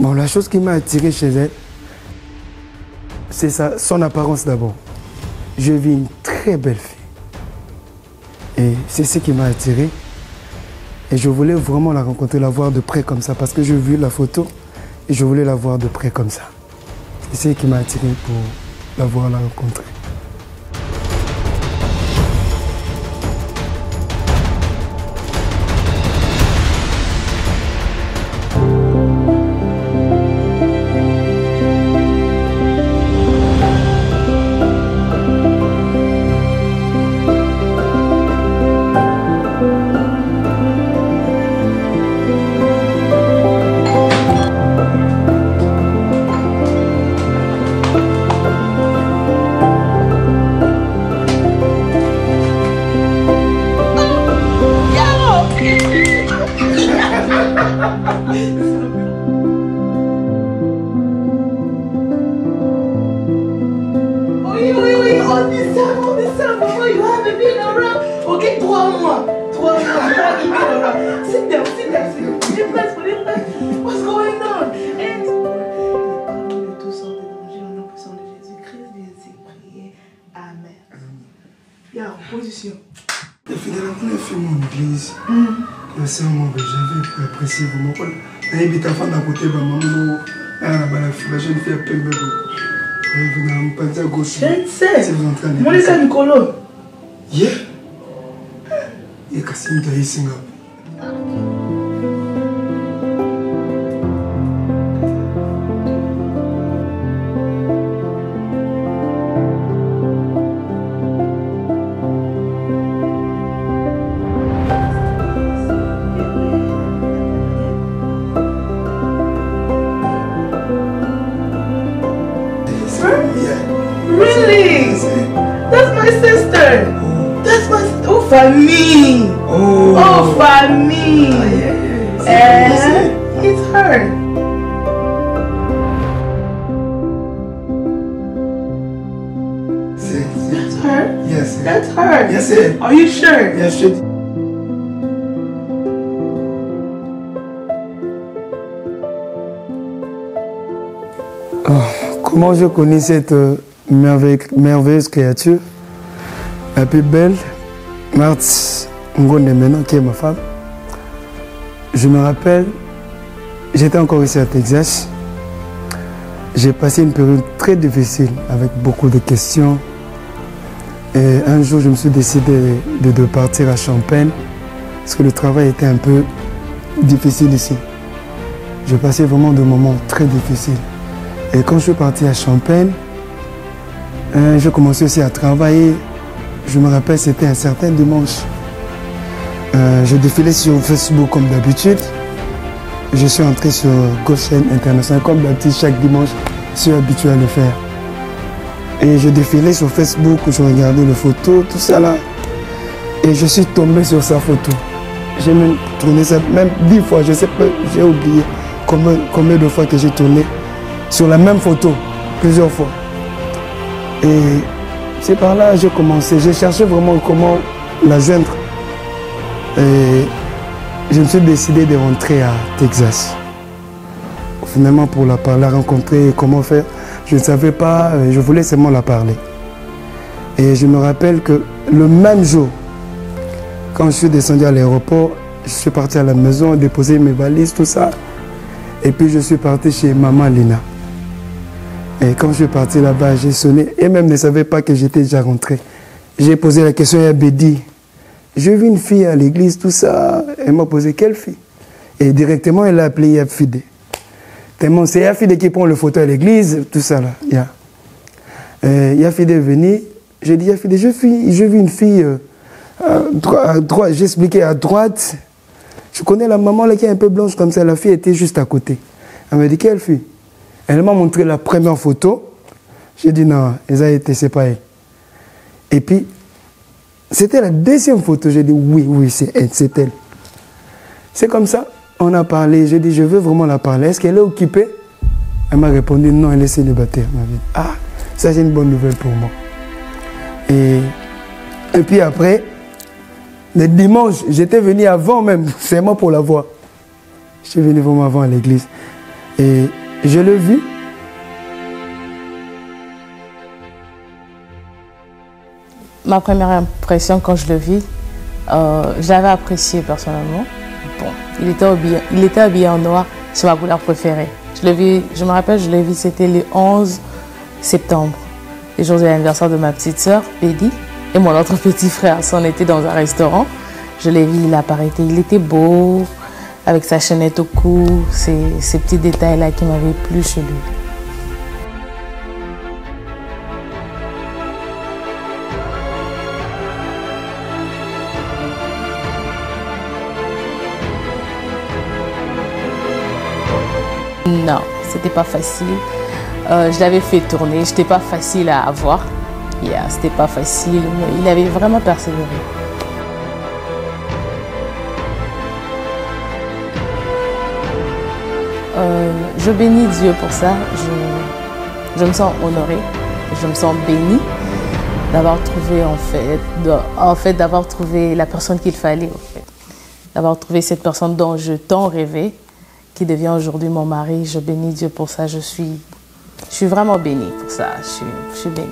Bon, la chose qui m'a attiré chez elle, c'est son apparence d'abord. Je vis une très belle fille. Et c'est ce qui m'a attiré. Et je voulais vraiment la rencontrer, la voir de près comme ça, parce que j'ai vu la photo et je voulais la voir de près comme ça. C'est ce qui m'a attiré pour la voir, la rencontrer. J'avais apprécié vraiment. J'habite à fond d'un côté, maman, la jeune fille à peine bébé. Je à gauche. C'est vous en train de. Moi, les gars, Nicolo. Yeah. Et Kassim Taïsinga. Famille. Oh, famille. It's her. That's her? Yes. That's her? Yes, sir. Are you sure? Yes, sir. Oh, comment je connais cette merveilleuse créature, la plus belle, Marthe Ngonde maintenant, qui est ma femme. Je me rappelle, j'étais encore ici à Texas. J'ai passé une période très difficile avec beaucoup de questions. Et un jour, je me suis décidé de partir à Champagne parce que le travail était un peu difficile ici. J'ai passé vraiment des moments très difficiles. Et quand je suis parti à Champagne, j'ai commencé aussi à travailler. Je me rappelle, c'était un certain dimanche. Je défilais sur Facebook comme d'habitude. Je suis entré sur Goshen International comme d'habitude chaque dimanche. Je suis habitué à le faire. Et je défilais sur Facebook, je regardais les photos, tout ça là. Et je suis tombé sur sa photo. J'ai même tourné ça, même 10 fois, je sais pas, j'ai oublié combien de fois que j'ai tourné sur la même photo, plusieurs fois. Et c'est par là que j'ai commencé. J'ai cherché vraiment comment la joindre. Et je me suis décidé de rentrer à Texas. Finalement, pour la rencontrer, comment faire, je ne savais pas, je voulais seulement la parler. Et je me rappelle que le même jour, quand je suis descendu à l'aéroport, je suis parti à la maison, déposer mes valises, tout ça. Et puis je suis parti chez maman Lina. Et quand je suis parti là-bas, j'ai sonné. Et même ne savait pas que j'étais déjà rentré. J'ai posé la question à Bédi. J'ai vu une fille à l'église, tout ça. Elle m'a posé quelle fille? Et directement, elle a appelé Yafide. Tellement c'est Yafide qui prend le photo à l'église, tout ça là. Yafide est venu. J'ai dit Yafide, j'ai vu une fille à droite. J'ai expliqué à droite. Je connais la maman là qui est un peu blanche comme ça. La fille était juste à côté. Elle m'a dit quelle fille? Elle m'a montré la première photo. J'ai dit non, c'est pas elle. Et puis, c'était la deuxième photo. J'ai dit oui, c'est elle. C'est comme ça, on a parlé. J'ai dit, je veux vraiment la parler. Est-ce qu'elle est occupée? Elle m'a répondu non, elle est célibataire. Elle m'a dit, ah, ça c'est une bonne nouvelle pour moi. Et puis après, le dimanche, j'étais venu avant même, seulement pour la voir. Je suis venu vraiment avant à l'église. Et je l'ai vu. Ma première impression quand je le vis, je l'avais apprécié personnellement. Bon, il était habillé en noir, c'est ma couleur préférée. Je me rappelle, je l'ai vu, c'était le 11 septembre, le jour de l'anniversaire de ma petite sœur, Bédi, et mon autre petit frère. On était dans un restaurant, je l'ai vu, il était beau, avec sa chaînette au cou, ces petits détails-là qui m'avaient plu chez lui. Non, c'était pas facile. Je l'avais fait tourner, c'était pas facile à avoir. C'était pas facile, mais il avait vraiment persévéré. Je bénis Dieu pour ça. Je me sens honorée, je me sens bénie d'avoir trouvé d'avoir trouvé la personne qu'il fallait, d'avoir trouvé cette personne dont je tant rêvais, qui devient aujourd'hui mon mari. Je bénis Dieu pour ça. Je suis vraiment bénie pour ça. Je suis bénie.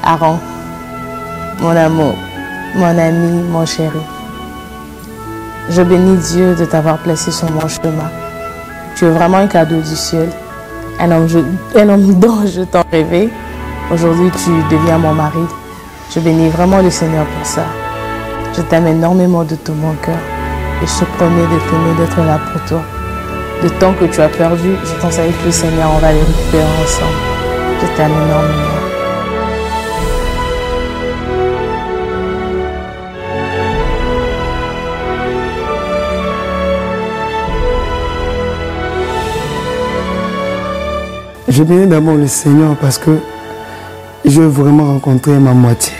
Aaron, mon amour, mon ami, mon chéri, je bénis Dieu de t'avoir placé sur mon chemin. Tu es vraiment un cadeau du ciel, un homme dont je t'en rêvais. Aujourd'hui, tu deviens mon mari. Je bénis vraiment le Seigneur pour ça. Je t'aime énormément de tout mon cœur et je te promets de t'aimer, d'être là pour toi. Le temps que tu as perdu, je pense avec le Seigneur, on va les récupérer ensemble. Je t'aime énormément. Je bénis d'abord le Seigneur parce que je veux vraiment rencontrer ma moitié.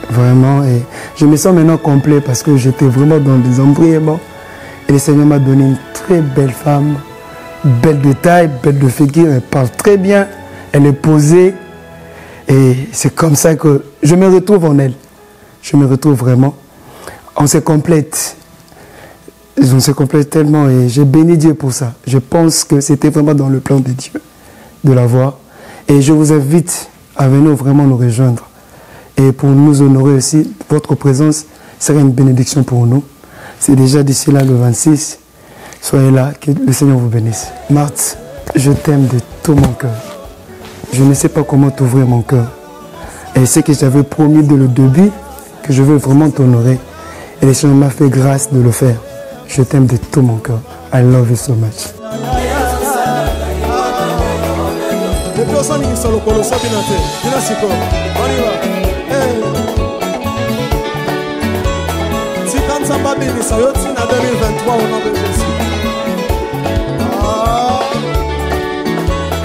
Vraiment. Et je me sens maintenant complet parce que j'étais vraiment dans des embrièments. Et le Seigneur m'a donné une très belle femme, belle de taille, belle de figure. Elle parle très bien, elle est posée. Et c'est comme ça que je me retrouve en elle. Je me retrouve vraiment. On se complète. On se complète tellement et j'ai béni Dieu pour ça. Je pense que c'était vraiment dans le plan de Dieu de la voir. Et je vous invite à venir vraiment nous rejoindre. Et pour nous honorer aussi, votre présence serait une bénédiction pour nous. C'est déjà d'ici là le 26. Soyez là, que le Seigneur vous bénisse. Marthe, je t'aime de tout mon cœur. Je ne sais pas comment t'ouvrir mon cœur. Et c'est que j'avais promis dès le début que je veux vraiment t'honorer. Et le Seigneur m'a fait grâce de le faire. Je t'aime de tout mon cœur. I love you so much.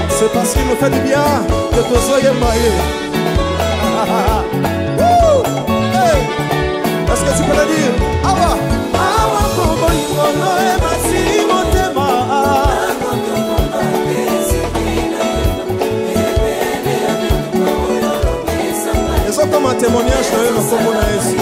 C'est parce qu'il nous fait du bien que vous soyez mariés. Est-ce que tu peux le dire? Awa! Awa kobo ikono e masi motema. Et ça comme un témoignage na yo na kombo na Yesu.